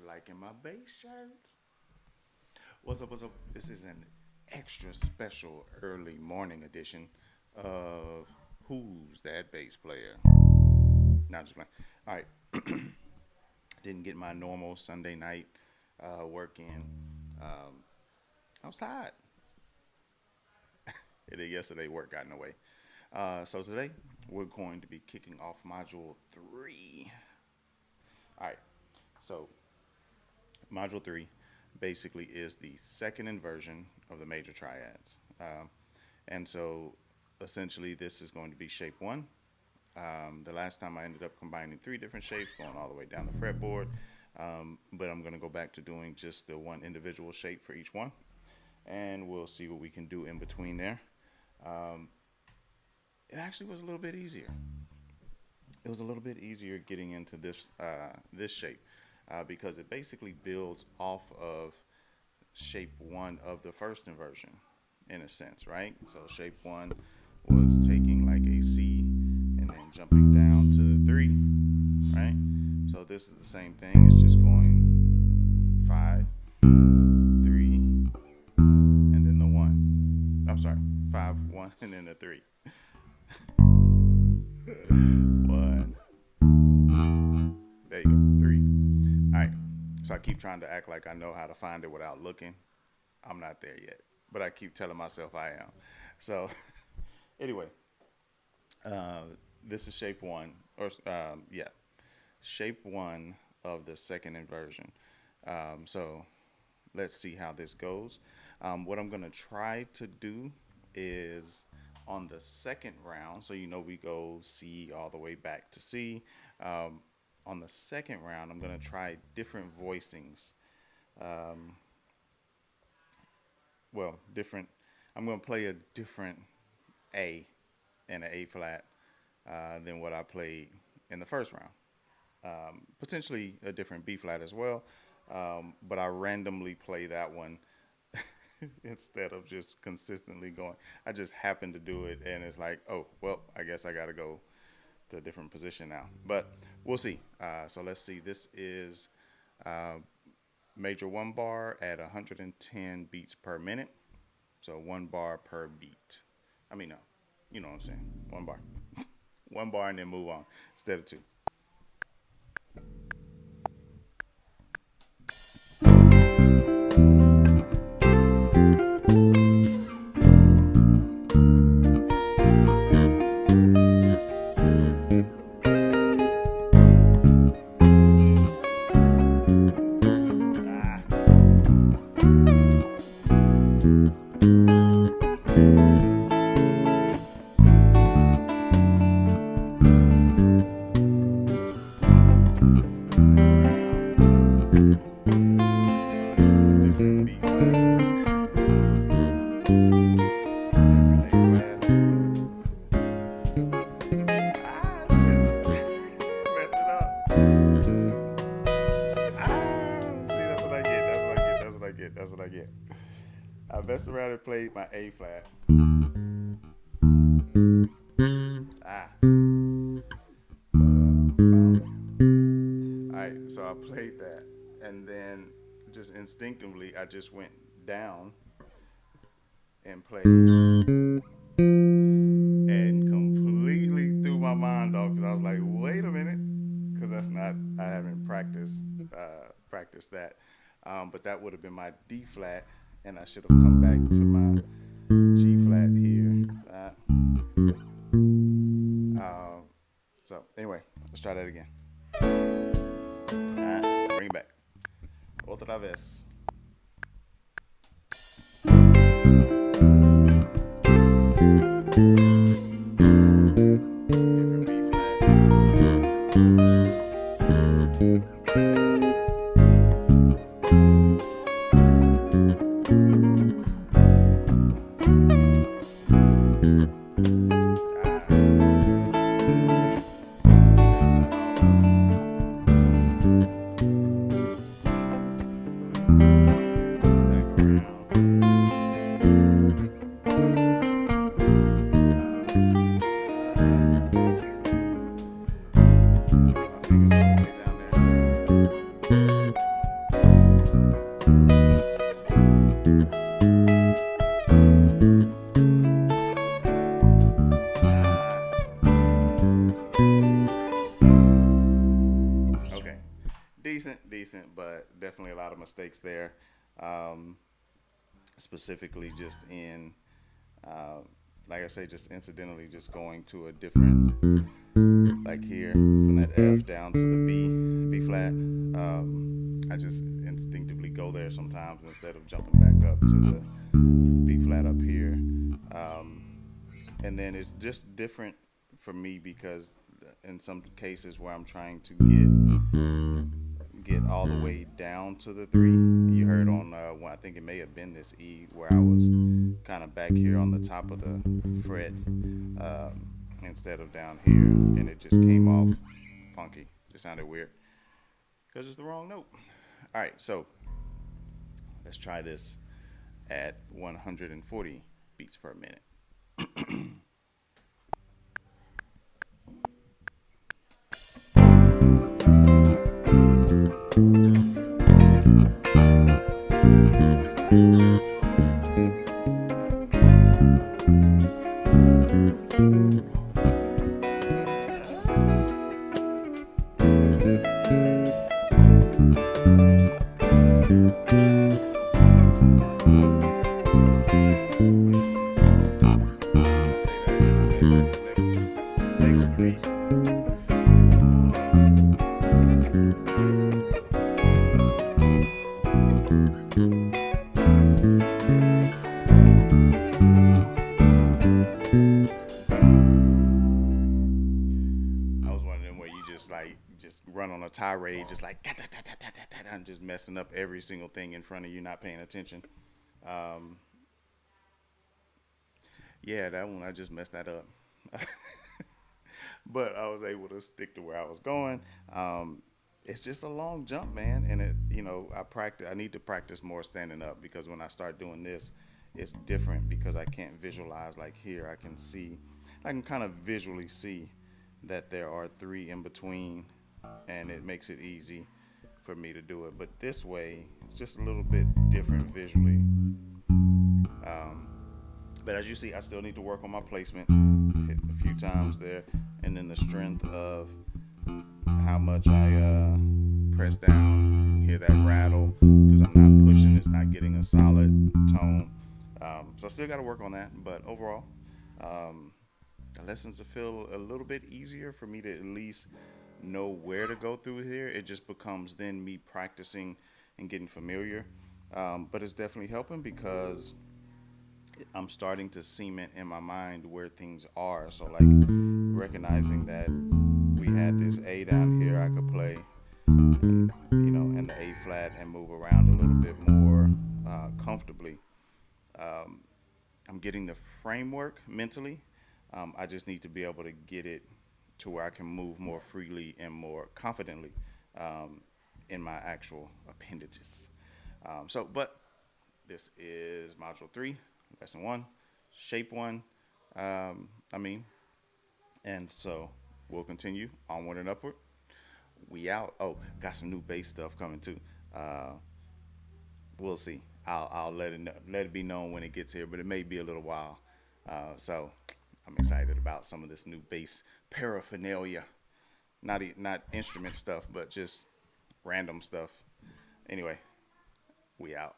liking my bass shirts? What's up? What's up? This is an extra special early morning edition of Who's That Bass Player? Not just playing. All right. Didn't get my normal Sunday night work in. I was tired. Yesterday work got in the way. So today we're going to be kicking off module 3. All right. So module 3 basically is the second inversion of the major triads. And so essentially this is going to be shape 1. The last time I ended up combining 3 different shapes going all the way down the fretboard. But I'm going to go back to doing just the one individual shape for each one. And we'll see what we can do in between there. It actually was a little bit easier. It was a little bit easier getting into this this shape because it basically builds off of shape 1 of the first inversion in a sense, right? So shape 1 was taking like a C and then jumping down to 3, right? So this is the same thing. It's just going 5, 3, and then the 1. I'm sorry, 5, 1, and then the 3. 1. There you go, 3. All right. So I keep trying to act like I know how to find it without looking. I'm not there yet, but I keep telling myself I am. So anyway, this is shape 1, or shape 1 of the second inversion. So let's see how this goes. What I'm going to try to do is on the second round, so we go C all the way back to C. On the second round, I'm going to try different voicings. I'm going to play a different A and an A flat than what I played in the first round. Potentially a different B flat as well, but I randomly play that one instead of just consistently going. I just happen to do it, and it's like, oh, well, I guess I got to go to a different position now. But we'll see. So let's see. This is major 1 bar at 110 beats per minute. So 1 bar per beat. I mean, no, you know what I'm saying. 1 bar. 1 bar and then move on instead of 2. That's what I get. I messed around and played my A flat. Alright, so I played that, and then just instinctively I just went down and played, and completely threw my mind off because I was like, wait a minute, because I haven't practiced that. But that would have been my D flat, and I should have come back to my G flat here. So anyway, let's try that again. Bring it back. Otra vez. fingers all the way down there. Okay, decent, but definitely a lot of mistakes there. Um, Specifically, just in, uh, like I say, just incidentally, just going to a different, like here, from that F down to the B flat. I just instinctively go there sometimes instead of jumping back up to the B flat up here. Um, and then it's just different for me because in some cases where I'm trying to get all the way down to the three, you heard on I think it may have been this E where I was kind of back here on the top of the fret instead of down here, and it just came off funky. Just sounded weird because it's the wrong note. All right, so let's try this at 140 beats per minute. Just run on a tirade, just like and just messing up every single thing in front of you, not paying attention. Um, yeah, that one I just messed that up, but I was able to stick to where I was going. Um, it's just a long jump, man, and I practice. I need to practice more standing up because when I start doing this, it's different because I can't visualize like here. I can kind of visually see that there are three in between, and it makes it easy for me to do it. But this way, it's just a little bit different visually. Um, but as you see, I still need to work on my placement. Hit a few times there, and then the strength of how much I press down. Hear that rattle because I'm not pushing. It's not getting a solid tone. So I still got to work on that. But overall, um, the lessons will feel a little bit easier for me to at least know where to go through here. It just becomes then me practicing and getting familiar. But it's definitely helping because I'm starting to cement in my mind where things are. So like recognizing that we had this A down here, I could play, in the A flat and move around a little bit more comfortably. Um, I'm getting the framework mentally. I just need to be able to get it to where I can move more freely and more confidently um, in my actual appendages. But this is Module 3, Lesson 1, Shape 1. I mean, and so we'll continue onward and upward. We out. Oh, got some new bass stuff coming too. Uh, we'll see. I'll let it be known when it gets here, but it may be a little while. So I'm excited about some of this new bass paraphernalia. Not instrument stuff, but just random stuff. Anyway, we out.